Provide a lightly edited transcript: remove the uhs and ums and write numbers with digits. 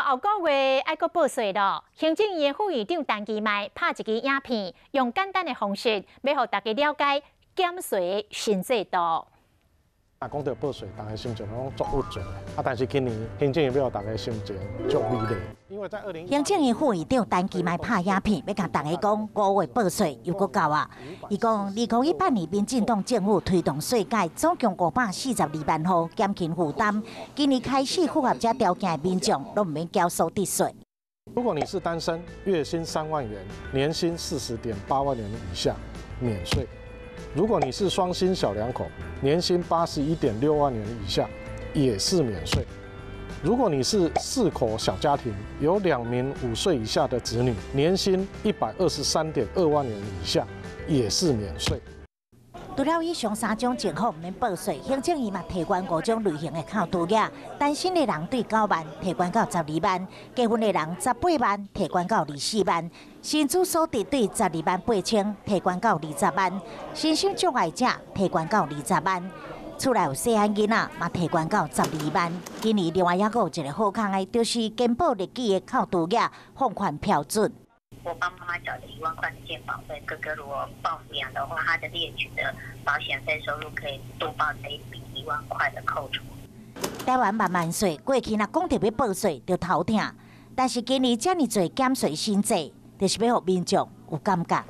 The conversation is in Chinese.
后个月爱阁报税咯。行政院副院长陈其迈拍一支影片，用简单的方式，要让大家了解减税新制度。讲到报税，大家心情拢足郁结但是今年行政院要大家心情足美丽，因为在行政院副院长陈其迈拍影片，要甲大家讲5月报税又搁到啊。伊讲，2018年民进党政府推动税改，总共542万户减轻负担。今年开始符合这条件的民众，都唔免交所得税。如果你是单身，月薪3万元，年薪40.8万元以下，免税。 如果你是双薪小两口，年薪81.6万元以下，也是免税。如果你是4口小家庭，有2名5岁以下的子女，年薪123.2万元以下，也是免税。除了以上3种情况免报税，行政院嘛提悬5种类型的扣除额，单身的人对9万提悬到12万，结婚的人18万提悬到24万，薪资所得对12万8千提悬到20万，身心障碍者提悬到20万，厝内有细汉囡仔嘛提悬到12万。今年另外还有一个好康的，就是健保日记的扣除额放宽标准。 我帮妈妈缴了1万块的健保费，哥哥如果报抚养的话，他的列举的保险费收入可以多报这一笔1万块的扣除。台湾万岁，过去若讲到要报税就头疼，但是今年这么多减税新制，就是要让民众有感觉。